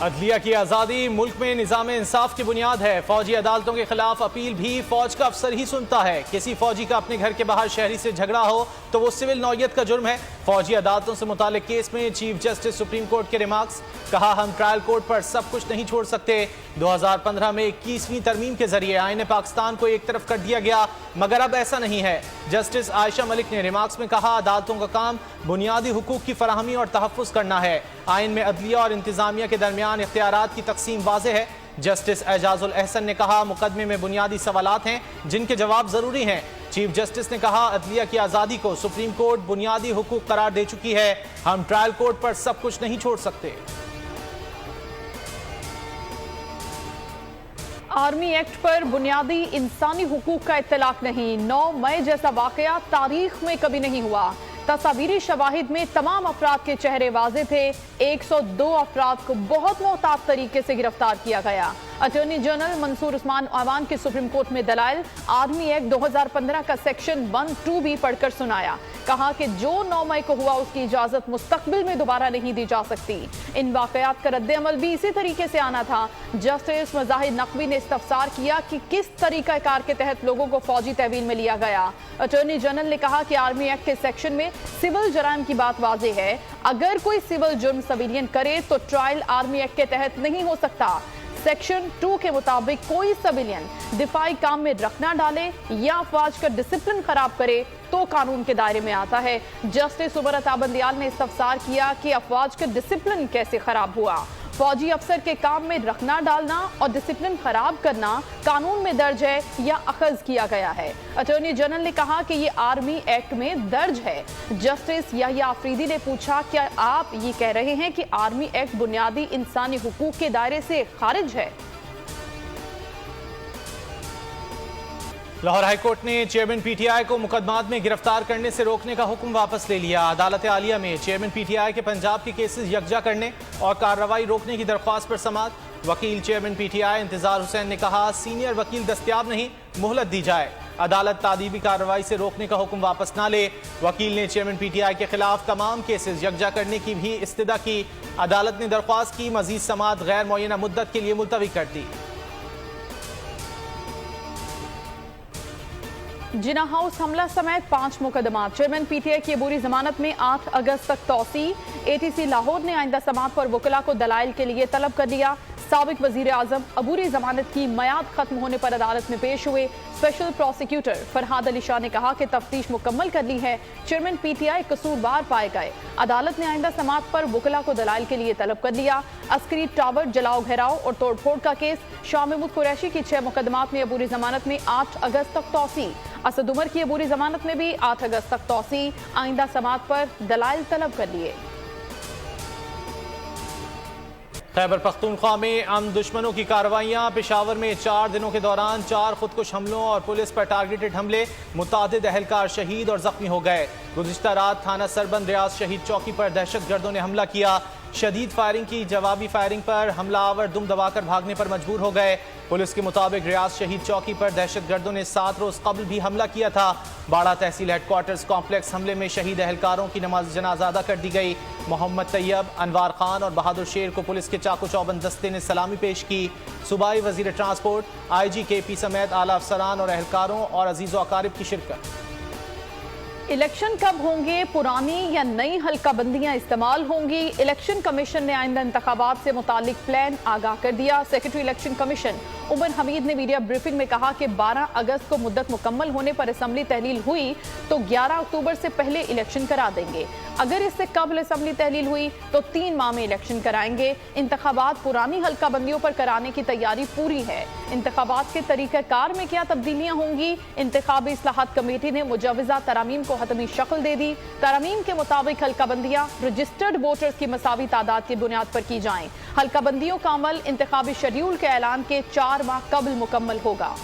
अदलिया की आज़ादी मुल्क में निज़ाम इंसाफ की बुनियाद है। फौजी अदालतों के खिलाफ अपील भी फौज का अफसर ही सुनता है। किसी फौजी का अपने घर के बाहर शहरी से झगड़ा हो तो वो सिविल नौयत का जुर्म है। फौजी अदालतों से मुतालिक केस में चीफ जस्टिस सुप्रीम कोर्ट के रिमार्क्स। कहा, हम ट्रायल कोर्ट पर सब कुछ नहीं छोड़ सकते। 2015 में 21वीं तरमीम के जरिए आईन पाकिस्तान को एक तरफ कर दिया गया, मगर अब ऐसा नहीं है। जस्टिस आयशा मलिक ने रिमार्क्स में कहा, अदालतों का काम बुनियादी हुकूक की फराहमी और तहफ़्फ़ुज़ करना है। आइन में अदलिया और इंतजामिया के दरमियान इख्तियारात की तकसीम वाज़े है। जस्टिस एजाजुल एहसन ने कहा, मुकदमे में बुनियादी सवालात हैं जिनके जवाब जरूरी हैं। चीफ जस्टिस ने कहा, अदलिया की आज़ादी को सुप्रीम कोर्ट बुनियादी हुकूक करार दे चुकी है। हम ट्रायल कोर्ट पर सब कुछ नहीं छोड़ सकते। आर्मी एक्ट पर बुनियादी इंसानी हुकूक का इत्तलाक नहीं। 9 मई जैसा वाकया तारीख में कभी नहीं हुआ। तस्वीरी शवाहिद में तमाम अफराद के चेहरे वाजे थे। 102 अफराद को बहुत मोहतात तरीके से गिरफ्तार किया गया। अटॉर्नी जनरल मंसूर उस्मान अवान के सुप्रीम कोर्ट में दलाइल, आर्मी एक्ट 2015 का सेक्शन 1(2) भी पढ़कर सुनाया। कहा कि जो 9 मई को हुआ उसकी इजाजत मुस्तकबिल में दोबारा नहीं दी जा सकती। इन वाकयात का रद्द-ए-अमल भी इसी तरीके से आना था। जस्टिस मुजाहिद नकवी ने इस्तफसार किया कि किस तरीकाकार के तहत लोगों को फौजी तहवील में लिया गया। अटॉर्नी जनरल ने कहा कि आर्मी एक्ट के सेक्शन में सिविल जराइम की बात वाज़े है। अगर कोई सिविल जुर्म सिविलियन करे तो ट्रायल आर्मी एक्ट के तहत नहीं हो सकता। सेक्शन 2 के मुताबिक कोई सिविलियन दिफाई काम में रखना डाले या अफवाज का डिसिप्लिन खराब करे तो कानून के दायरे में आता है। जस्टिस उमर अता बंदियाल ने इस्तफसार किया कि अफवाज का डिसिप्लिन कैसे खराब हुआ। फौजी अफसर के काम में रखना डालना और डिसिप्लिन खराब करना कानून में दर्ज है या अखज किया गया है। अटॉर्नी जनरल ने कहा कि ये आर्मी एक्ट में दर्ज है। जस्टिस याहिया आफरीदी ने पूछा, क्या आप ये कह रहे हैं कि आर्मी एक्ट बुनियादी इंसानी हुकूक के दायरे से खारिज है? लाहौर हाईकोर्ट ने चेयरमैन पीटीआई को मुकदमात में गिरफ्तार करने से रोकने का हुक्म वापस ले लिया। अदालत आलिया में चेयरमैन पीटीआई के पंजाब के केसेस यकजा करने और कार्रवाई रोकने की दरख्वास्त पर समाअत। वकील चेयरमैन पीटीआई इंतजार हुसैन ने कहा, सीनियर वकील दस्तयाब नहीं, मोहलत दी जाए। अदालत तादीबी कार्रवाई से रोकने का हुक्म वापस ना ले। वकील ने चेयरमैन पीटीआई के खिलाफ तमाम केसेस यकजा करने की भी इस्तदा की। अदालत ने दरख्वास्त की मजीद समाअत गैर मुअय्यना मुद्दत के लिए मुलतवी कर दी। जिना हाउस हमला समेत 5 मुकदमा। चेयरमैन पीटीआई की अबूरी जमानत में 8 अगस्त तक तौसी। एटीसी लाहौर ने आइंदा समाअत पर वकला को दलाइल के लिए तलब कर लिया। साबिक वजीर आजम अबूरी जमानत की मयाद खत्म होने पर अदालत में पेश हुए। स्पेशल प्रोसिक्यूटर फरहाद अली शाह ने कहा कि तफ्तीश मुकम्मल कर ली है। चेयरमैन पीटीआई कसूरवार पाए गए। अदालत ने आइंदा समाअत पर वकला को दलाइल के लिए तलब कर लिया। अस्करी टावर जलाओ घेराव और तोड़फोड़ का केस। शाह महमूद कुरैशी की 6 मुकदमात में अबूरी जमानत में 8 अगस्त तक तौसी। असद उमर की अबूरी जमानत में भी 8 अगस्त तक तौसी। आइंदा समाअत पर दलाइल तलब कर लिए। खैबर पख्तूनख्वा में अमन दुश्मनों की कार्रवाइयाँ। पेशावर में 4 दिनों के दौरान 4 खुदकुश हमलों और पुलिस पर टारगेटेड हमले। मुतादिद अहलकार शहीद और जख्मी हो गए। गुज़िश्ता रात थाना सरबंद रियाज शहीद चौकी पर दहशतगर्दों ने हमला किया। शदीद फायरिंग की। जवाबी फायरिंग पर हमलावर दुम दबाकर भागने पर मजबूर हो गए। पुलिस के मुताबिक रियाज शहीद चौकी पर दहशतगर्दों ने 7 रोज कबल भी हमला किया था। बाड़ा तहसील हेडक्वार्टर्स कॉम्प्लेक्स हमले में शहीद अहलकारों की नमाज जनाजा अदा कर दी गई। मोहम्मद तैयब, अनवार खान और बहादुर शेर को पुलिस के चाकू चौबंद दस्ते ने सलामी पेश की। सूबाई वजीर ट्रांसपोर्ट IG KP समेत आला अफसरान और अहलकारों और अजीज़ व अकारिब की शिरकत। इलेक्शन कब होंगे? पुरानी या नई हल्का बंदियां इस्तेमाल होंगी? इलेक्शन कमीशन ने आइंदा इंतखाबात से मुतालिक प्लान आगाह कर दिया। Secretary election commission Umar Hameed ने मीडिया ब्रीफिंग में कहा कि 12 अगस्त को मुद्दत मुकम्मल होने पर असम्बली तहलील हुई तो 11 अक्टूबर से पहले इलेक्शन करा देंगे। अगर इससे कबल असम्बली तहलील हुई तो 3 माह में इलेक्शन कराएंगे। इंतखाबात पुरानी हल्का बंदियों पर कराने की तैयारी पूरी है। इंतखाबात के तरीक़ाकार में क्या तब्दीलियां होंगी? इंतखाबी इस्लाहात कमेटी ने मुजवज़ा तरामीम को हतमी शक्ल दे दी। तरामीम के मुताबिक हल्का बंदियां रजिस्टर्ड वोटर्स की मसावी तादाद की बुनियाद पर की जाएं। हल्का बंदियों का अमल इंतखाबी शेड्यूल के ऐलान के 4 माह कबल मुकम्मल होगा।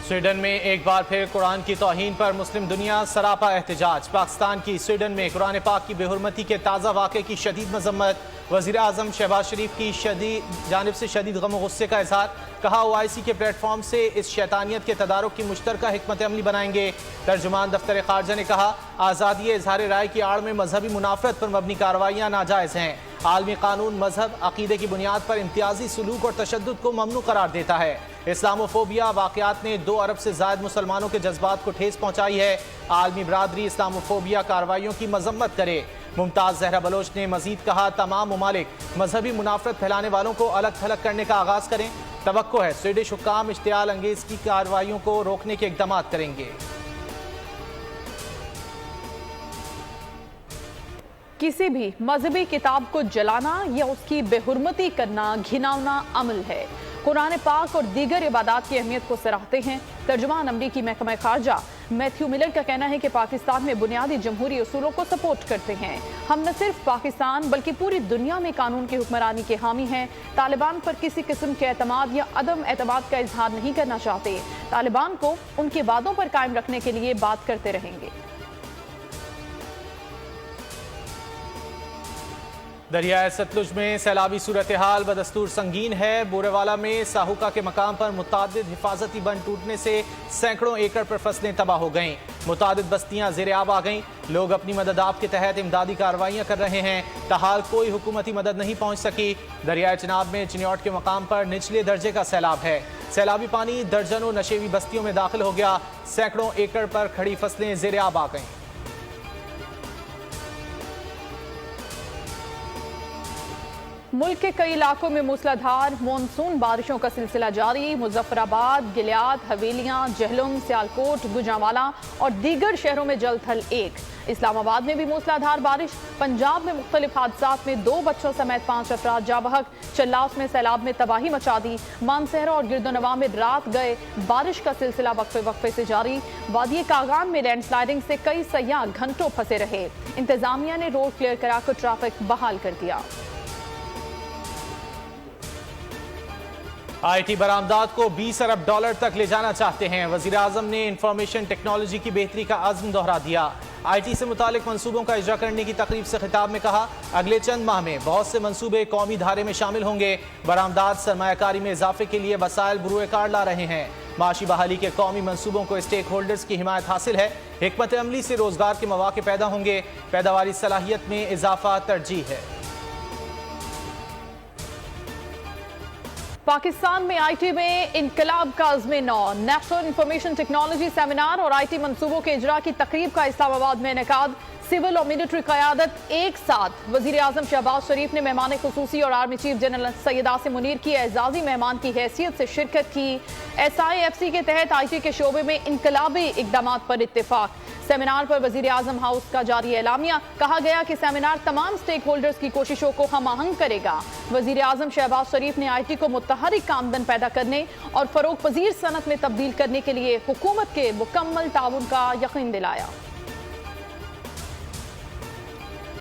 स्वीडन में एक बार फिर कुरान की तौहीन पर मुस्लिम दुनिया सरापा एहतजाज। पाकिस्तान की स्वीडन में कुरान पाक की बेहुरमती के ताज़ा वाक़े की शदीद मजम्मत। वज़ीर आज़म शहबाज शरीफ की जानिब से शदीद गम और गुस्से का इजहार। कहा OIC के प्लेटफॉर्म से इस शैतानियत के तदारुक की मुश्तरका हिकमत अमली बनाएंगे। तर्जुमान दफ्तर खारजा ने कहा, आज़ादी इजहार राय की आड़ में मजहबी मुनाफरत पर मबनी कार्रवाइयाँ नाजायज़ हैं। आलमी कानून मजहब अकीदे की बुनियाद पर इम्तियाजी सलूक और तशद्दुद को ममनू करार देता है। इस्लामोफोबिया वाक़यात ने 2 अरब से ज़ायद मुसलमानों के जज्बात को ठेस पहुँचाई है। आलमी बरादरी इस्लामोफोबिया कार्रवाइयों की मजम्मत करे। मुमताज़ जहरा बलोच ने मजीद कहा, तमाम मुमालिक मजहबी मुनाफरत फैलाने वालों को अलग थलग करने का आगाज़ करें। तवक्को है स्वीडिश हुक्काम इश्तियाल अंगेज की कार्रवाइयों को रोकने के इक़दाम करेंगे। किसी भी मजहबी किताब को जलाना या उसकी बेहुरमती करना घिनौना अमल है। कुरान पाक और दीगर इबादत की अहमियत को सराहते हैं। तर्जुमान अमरीकी महकमा खारजा मैथ्यू मिलर का कहना है कि पाकिस्तान में बुनियादी जमहूरी उसूलों को सपोर्ट करते हैं। हम न सिर्फ पाकिस्तान बल्कि पूरी दुनिया में कानून की हुक्मरानी के हामी हैं। तालिबान पर किसी किस्म के एतमाद या अदम एतमाद का इजहार नहीं करना चाहते। तालिबान को उनके वादों पर कायम रखने के लिए बात करते रहेंगे। दरियाए सतलुज में सैलाबी सूरत हाल बदस्तूर संगीन है। बोरेवाला में साहुका के मकाम पर मुतादिद हिफाजती बंद टूटने से सैकड़ों एकड़ पर फसलें तबाह हो गईं। मुतादिद बस्तियां ज़ेरे आब आ गईं। लोग अपनी मदद आप के तहत इमदादी कार्रवाइयां कर रहे हैं। ताहाल कोई हुकूमती मदद नहीं पहुंच सकी। दरियाए चिनाब में चिन्यौट के मकाम पर निचले दर्जे का सैलाब है। सैलाबी पानी दर्जनों नशेवी बस्तियों में दाखिल हो गया। सैकड़ों एकड़ पर खड़ी फसलें ज़ेरे आब आ गईं। मुल्क के कई इलाकों में मूसलाधार मानसून बारिशों का सिलसिला जारी। मुजफ्फराबाद, गिलियाद, हवेलियां, जहलुम, सियालकोट, गुजरांवाला और दीगर शहरों में जल थल एक। इस्लामाबाद में भी मूसलाधार बारिश। पंजाब में मुख्तलिफ हादसात में 2 बच्चों समेत 5 अफराद जा बहक। चल्लास में सैलाब में तबाही मचा दी। मानसहरा और गिरदोनवा में रात गए बारिश का सिलसिला वक्फे वक्फे से जारी। वादी कागान में लैंडस्लाइडिंग से कई सयाह घंटों फंसे रहे। इंतजामिया ने रोड क्लियर कराकर ट्रैफिक बहाल कर दिया। IT बरामदात को 20 अरब डॉलर तक ले जाना चाहते हैं। वजीर आजम ने इंफॉर्मेशन टेक्नोलॉजी की बेहतरी का अज़्म दोहरा दिया। IT से मुतालिक मंसूबों का इजरा करने की तकरीब से खिताब में कहा, अगले चंद माह में बहुत से मंसूबे कौमी धारे में शामिल होंगे। बरामदात सरमायाकारी में इजाफे के लिए वसाइल बुरुए कार ला रहे हैं। माशी बहाली के कौमी मंसूबों को स्टेक होल्डर्स की हिमायत हासिल है। हिकमत अमली से रोजगार के मौके पैदा होंगे। पैदावारी सलाहियत में इजाफा तरजीह है। पाकिस्तान में IT में इनकलाब का अज़्म नौ। नेशनल इंफॉर्मेशन टेक्नोलॉजी सेमिनार और IT मंसूबों के इजरा की तकरीब का इस्लामाबाद में इनेकाद। सिविल और मिलिट्री क़यादत एक साथ। वज़ीर आज़म शहबाज शरीफ ने मेहमान खुसूसी और army chief general Syed Asim Munir की एजाज़ी मेहमान की हैसियत से शिरकत की। SIFC के तहत IT के शोबे में इनकलाबी इक़दाम पर इत्तेफाक। सेमिनार पर वज़ीर आज़म हाउस का जारी एलामिया। कहा गया कि सेमिनार तमाम स्टेक होल्डर्स की कोशिशों को हम आहंग करेगा। वज़ीर आज़म शहबाज शरीफ ने IT को मुतहरिक आमदन पैदा करने और फ़रोग पजीर सनत में तब्दील करने के लिए हुकूमत के मुकम्मल ताउन का यकीन दिलाया।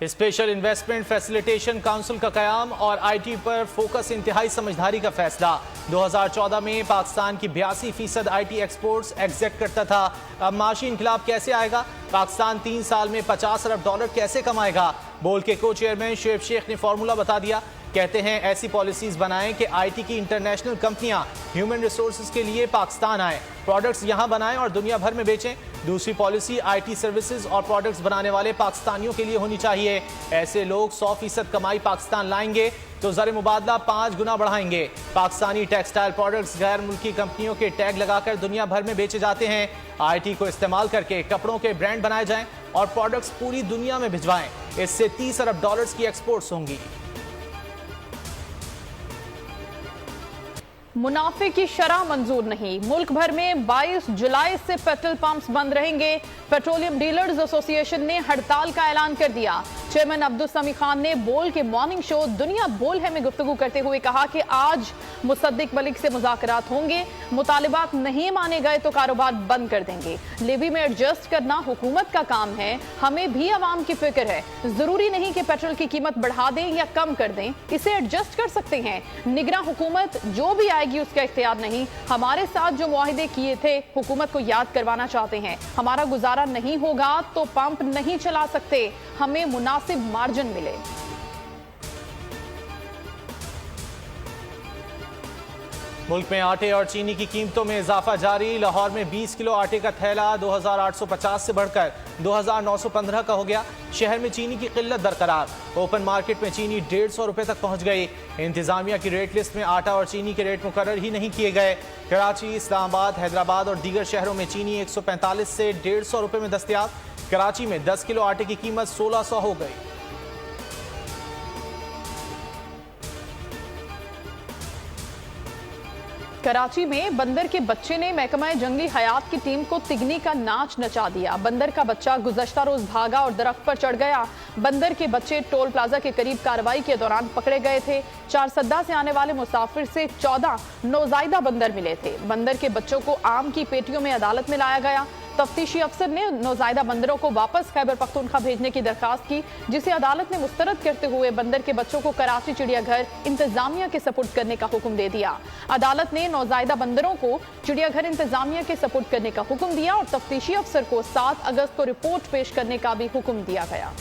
स्पेशल इन्वेस्टमेंट फैसिलिटेशन काउंसिल का कयाम और IT पर फोकस इंतहाई समझदारी का फैसला। 2014 में पाकिस्तान की 82% IT एक्सपोर्ट्स एग्जेक्ट करता था। अब माशी इनकलाब कैसे आएगा? पाकिस्तान 3 साल में 50 अरब डॉलर कैसे कमाएगा? बोर्ड के को चेयरमैन शुएब शेख ने फॉर्मूला बता दिया। कहते हैं ऐसी पॉलिसीज बनाएं कि IT की इंटरनेशनल कंपनियां ह्यूमन रिसोर्सेज के लिए पाकिस्तान आए, प्रोडक्ट्स यहां बनाएं और दुनिया भर में बेचें। दूसरी पॉलिसी IT सर्विसेज और प्रोडक्ट्स बनाने वाले पाकिस्तानियों के लिए होनी चाहिए। ऐसे लोग 100% कमाई पाकिस्तान लाएंगे तो ज़र मुबादला 5 गुना बढ़ाएंगे। पाकिस्तानी टेक्सटाइल प्रोडक्ट्स गैर मुल्की कंपनियों के टैग लगाकर दुनिया भर में बेचे जाते हैं। IT को इस्तेमाल करके कपड़ों के ब्रांड बनाए जाएं और प्रोडक्ट्स पूरी दुनिया में भिजवाएं। इससे 30 अरब डॉलर्स की एक्सपोर्ट्स होंगी। मुनाफे की शरह मंजूर नहीं। मुल्क भर में 22 जुलाई से पेट्रोल पंप्स बंद रहेंगे। पेट्रोलियम डीलर्स एसोसिएशन ने हड़ताल का ऐलान कर दिया। चेयरमैन अब्दुल समी खान ने बोल के मॉर्निंग शो दुनिया बोल है में गुफ्तगू करते हुए कहा कि आज मुसद्दिक मलिक से मुज़ाकरात होंगे। मुतालिबात नहीं माने गए तो कारोबार बंद कर देंगे। लेवी में एडजस्ट करना हुकूमत का काम है। हमें भी आवाम की फिक्र है। जरूरी नहीं कि पेट्रोल की कीमत बढ़ा दें या कम कर दें, इसे एडजस्ट कर सकते हैं। निगरां हुकूमत जो भी आएगी उसका इख्तियार नहीं। हमारे साथ जो मुआहिदे किए थे हुकूमत को याद करवाना चाहते हैं। हमारा गुजारा नहीं होगा तो पंप नहीं चला सकते। हमें मुनासिब मार्जिन मिले। मुल्क में आटे और चीनी की कीमतों में इजाफा जारी। लाहौर में 20 किलो आटे का थैला 2850 से बढ़कर 2915 का हो गया। शहर में चीनी की किल्लत बरकरार। ओपन मार्केट में चीनी 150 रुपए तक पहुंच गई। इंतजामिया की रेट लिस्ट में आटा और चीनी के रेट मुकर्रर ही नहीं किए गए। कराची, इस्लामाबाद, हैदराबाद और दीगर शहरों में चीनी 145 से 150 रुपए में दस्तयाब। कराची में 10 किलो आटे की कीमत 1600 हो गई। कराची में बंदर के बच्चे ने महकमा जंगली हयात की टीम को तिगनी का नाच नचा दिया। बंदर का बच्चा गुज़श्ता रोज भागा और दरख्त पर चढ़ गया। बंदर के बच्चे टोल प्लाजा के करीब कार्रवाई के दौरान पकड़े गए थे। चारसद्दा से आने वाले मुसाफिर से 14 नौजायदा बंदर मिले थे। बंदर के बच्चों को आम की पेटियों में अदालत में लाया गया। तफ्तीशी अफसर ने नौजायदा बंदरों को वापस खैबर पख्तूनख्वा भेजने की दरखास्त की, जिसे अदालत ने मुस्तरद करते हुए बंदर के बच्चों को कराची चिड़ियाघर इंतजामिया के सपुर्द करने का हुक्म दे दिया। अदालत ने नौजायदा बंदरों को चिड़ियाघर इंतजामिया के सपुर्द करने का हुक्म दिया और तफ्तीशी अफसर को 7 अगस्त को रिपोर्ट पेश करने का भी हुक्म दिया गया।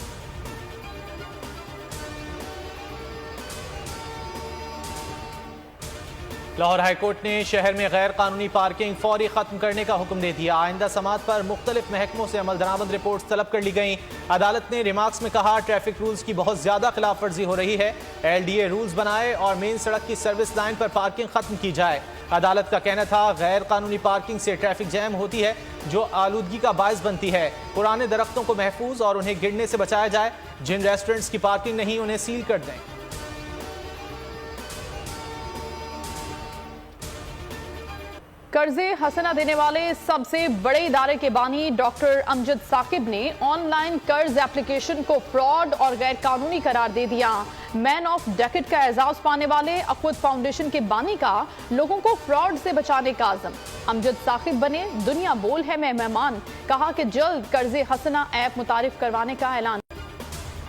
लाहौर हाईकोर्ट ने शहर में गैर कानूनी पार्किंग फौरी खत्म करने का हुक्म दे दिया। आइंदा समात पर मुख्तलिफ महकमों से अमल दरामद रिपोर्ट तलब कर ली गई। अदालत ने रिमार्क्स में कहा, ट्रैफिक रूल्स की बहुत ज्यादा खिलाफ वर्जी हो रही है। LDA रूल्स बनाए और मेन सड़क की सर्विस लाइन पर पार्किंग खत्म की जाए। अदालत का कहना था, गैर कानूनी पार्किंग से ट्रैफिक जैम होती है जो आलूदगी का बायस बनती है। पुराने दरख्तों को महफूज और उन्हें गिरने से बचाया जाए। जिन रेस्टोरेंट्स की पार्किंग नहीं उन्हें सील कर दें। कर्जे हसना देने वाले सबसे बड़े इदारे के बानी डॉक्टर अमजद साकिब ने ऑनलाइन कर्ज एप्लीकेशन को फ्रॉड और गैर कानूनी करार दे दिया। मैन ऑफ डेकेड का एजाज पाने वाले अक़वत फाउंडेशन के बानी का लोगों को फ्रॉड से बचाने का आज़म। अमजद साकिब बने दुनिया बोल है मैं मेहमान। कहा कि जल्द कर्जे हसना ऐप मुतारिफ करवाने का ऐलान।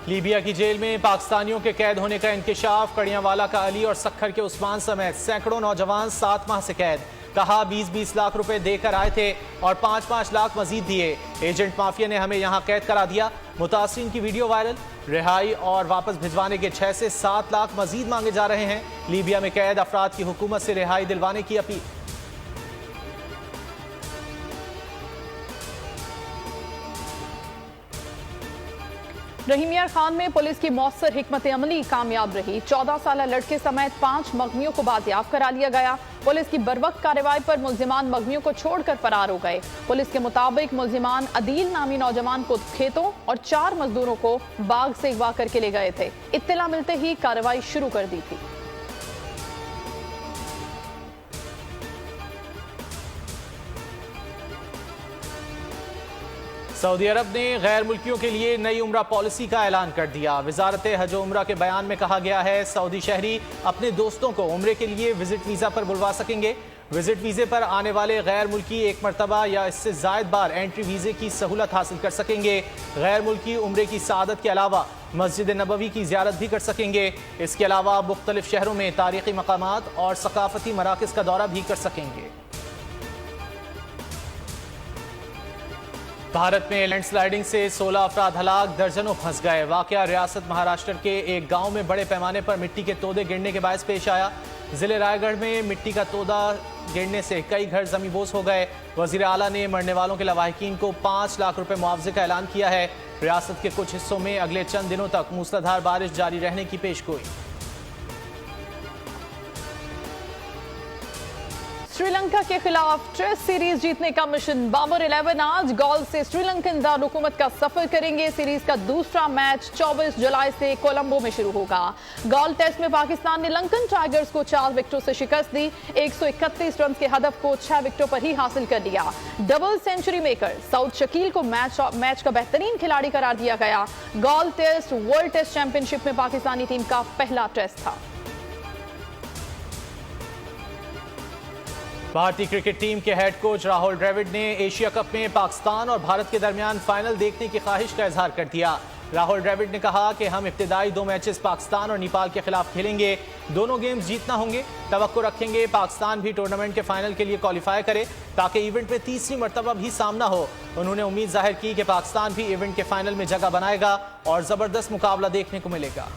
लीबिया की जेल में पाकिस्तानियों के कैद होने का इंकशाफ। कड़ियांवाला का अली और सखर के उस्मान समेत सैकड़ों नौजवान 7 माह से कैद। कहा 20-20 लाख रुपए देकर आए थे और 5-5 लाख मजीद दिए। एजेंट माफिया ने हमें यहाँ कैद करा दिया। मुतासिरीन की वीडियो वायरल। रिहाई और वापस भिजवाने के 6 से 7 लाख मजीद मांगे जा रहे हैं। लीबिया में कैद अफराद की हुकूमत से रिहाई दिलवाने की अपील। रहीमिया खान में पुलिस की मौसर हिकमत अमली कामयाब रही। 14 साल लड़के समेत 5 मगमियों को बाजियाब करा लिया गया। पुलिस की बरवक्त कार्रवाई पर मुल्जिमान मगमियों को छोड़कर फरार हो गए। पुलिस के मुताबिक मुल्जिमान अदील नामी नौजवान को खेतों और 4 मजदूरों को बाग से अगवा करके ले गए थे। इत्तला मिलते ही कार्रवाई शुरू कर दी थी। सऊदी अरब ने गैर मुल्कियों के लिए नई उम्रा पॉलिसी का ऐलान कर दिया। वजारत हज उम्रा के बयान में कहा गया है, सऊदी शहरी अपने दोस्तों को उम्रे के लिए विजिट वीज़ा पर बुलवा सकेंगे। विजिट वीज़े पर आने वाले गैर मुल्की एक मरतबा या इससे ज़ायद बार एंट्री वीज़े की सहूलत हासिल कर सकेंगे। गैर मुल्की उम्रे की सआदत के अलावा मस्जिद नबवी की ज़ियारत भी कर सकेंगे। इसके अलावा मुख्तलिफ शहरों में तारीख़ी मकामात और सकाफती मराकज़ का दौरा भी कर सकेंगे। भारत में लैंडस्लाइडिंग से 16 अफराद हलाक, दर्जनों फंस गए। वाकया रियासत महाराष्ट्र के एक गांव में बड़े पैमाने पर मिट्टी के तोदे गिरने के बायस पेश आया। जिले रायगढ़ में मिट्टी का तोदा गिरने से कई घर जमींबोस हो गए। वजीर आला ने मरने वालों के लवाहिकीन को 5 लाख रुपए मुआवजे का ऐलान किया है। रियासत के कुछ हिस्सों में अगले चंद दिनों तक मूसलाधार बारिश जारी रहने की पेशगोई। श्रीलंका के खिलाफ टेस्ट सीरीज जीतने का मिशन। बाबर 11 आज गॉल से श्रीलंकन दारुल-हुकूमत का सफर करेंगे। सीरीज का दूसरा मैच 24 जुलाई से कोलंबो में शुरू होगा। गॉल टेस्ट में पाकिस्तान ने लंकन टाइगर्स को 4 विकेटों से शिकस्त दी। 131 रन के हदफ को 6 विकेटों पर ही हासिल कर लिया। Double century maker Saud Shakeel को मैच का बेहतरीन खिलाड़ी करार दिया गया। Galle test world test championship में पाकिस्तानी टीम का पहला टेस्ट था। भारतीय क्रिकेट टीम के हेड कोच राहुल द्रविड़ ने एशिया कप में पाकिस्तान और भारत के दरमियान फाइनल देखने की ख्वाहिश का इजहार कर दिया। राहुल द्रविड़ ने कहा कि हम इब्तिदाई 2 मैचेस पाकिस्तान और नेपाल के खिलाफ खेलेंगे। दोनों गेम्स जीतना होंगे। तवक्को रखेंगे पाकिस्तान भी टूर्नामेंट के फाइनल के लिए क्वालिफाई करे ताकि इवेंट में तीसरी मरतबा भी सामना हो। उन्होंने उम्मीद जाहिर की कि पाकिस्तान भी इवेंट के फाइनल में जगह बनाएगा और जबरदस्त मुकाबला देखने को मिलेगा।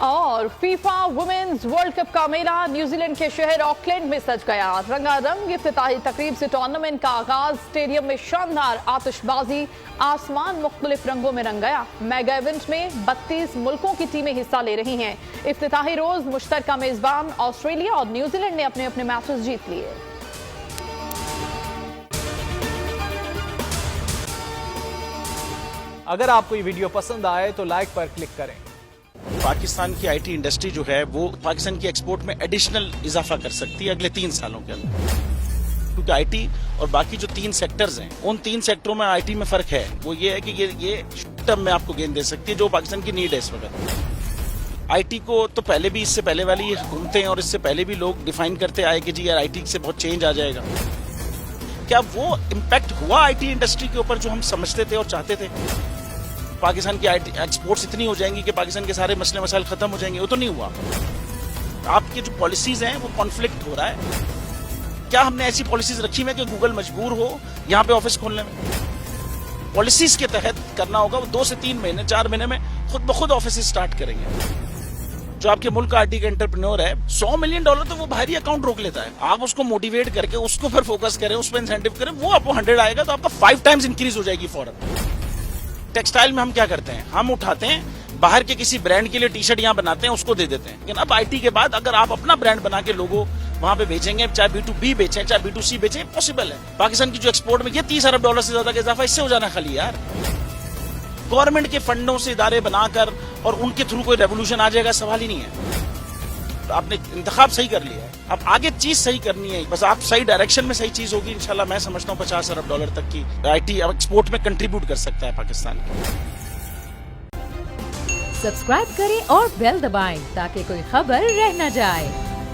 और फीफा वुमेन्स वर्ल्ड कप का मेला न्यूजीलैंड के शहर ऑकलैंड में सज गया। रंगारंग इफ्तिताही तकरीब से टूर्नामेंट का आगाज। स्टेडियम में शानदार आतिशबाजी, आसमान मुख्तलिफ रंगों में रंग गया। मेगा इवेंट में 32 मुल्कों की टीमें हिस्सा ले रही हैं। इफ्तिताही रोज मुश्तरका मेजबान ऑस्ट्रेलिया और न्यूजीलैंड ने अपने अपने मैचेस जीत लिए। अगर आपको ये वीडियो पसंद आए तो लाइक पर क्लिक करें। पाकिस्तान की आईटी इंडस्ट्री जो है वो पाकिस्तान की एक्सपोर्ट में एडिशनल इजाफा कर सकती है अगले 3 सालों के अंदर, क्योंकि आईटी और बाकी जो 3 सेक्टर्स हैं उन 3 सेक्टरों में आईटी में फर्क है। वो ये है कि ये शॉर्ट टर्म में आपको गेन दे सकती है जो पाकिस्तान की नीड है इस वक्त। आईटी को तो पहले भी, इससे पहले वाली हुकूमतें और इससे पहले भी लोग डिफाइन करते आए कि जी यार आईटी से बहुत चेंज आ जाएगा। क्या वो इम्पैक्ट हुआ आईटी इंडस्ट्री के ऊपर जो हम समझते थे और चाहते थे? पाकिस्तान की आईटी एक्सपोर्ट्स इतनी हो जाएंगी कि पाकिस्तान के सारे मसले मसाइल खत्म हो जाएंगे? वो तो नहीं हुआ। आपकी जो पॉलिसीज हैं वो कॉन्फ्लिक्ट हो रहा है। क्या हमने ऐसी पॉलिसीज रखी हुई है कि गूगल मजबूर हो यहाँ पे ऑफिस खोलने में? पॉलिसीज के तहत करना होगा। वो 2 से 3 महीने 4 महीने में खुद ब खुद ऑफिस स्टार्ट करेंगे। जो आपके मुल्क का आईटी का एंटरप्रेन्योर है, $100 मिलियन तो वो बाहरी अकाउंट रोक लेता है। आप उसको मोटिवेट करके उसको फिर फोकस करें, उस पर इंसेंटिव करें, वो आपको 100 आएगा तो आपका 5 टाइम्स इंक्रीज हो जाएगी फौरन। टेक्सटाइल में हम क्या करते हैं, हम उठाते हैं बाहर के किसी ब्रांड के लिए टी शर्ट यहाँ बनाते हैं, उसको दे देते हैं। लेकिन अब आईटी के बाद अगर आप अपना ब्रांड बना के लोगो वहां पे बेचेंगे, चाहे B2B बेचें चाहे B2C बेचें, पॉसिबल है। पाकिस्तान की जो एक्सपोर्ट में ये $30 अरब से ज्यादा का इजाफा इससे हो जाना खाली यार। गवर्नमेंट के फंडों से इदारे बनाकर और उनके थ्रू कोई रेवोल्यूशन आ जाएगा, सवाल ही नहीं है। तो आपने इंतखाब सही कर लिया है, अब आगे चीज सही करनी है। बस आप सही डायरेक्शन में सही चीज होगी इंशाल्लाह। मैं समझता हूँ $50 अरब तक की आईटी एक्सपोर्ट में कंट्रीब्यूट कर सकता है पाकिस्तान। सब्सक्राइब करें और बेल दबाएं ताकि कोई खबर रह न जाए।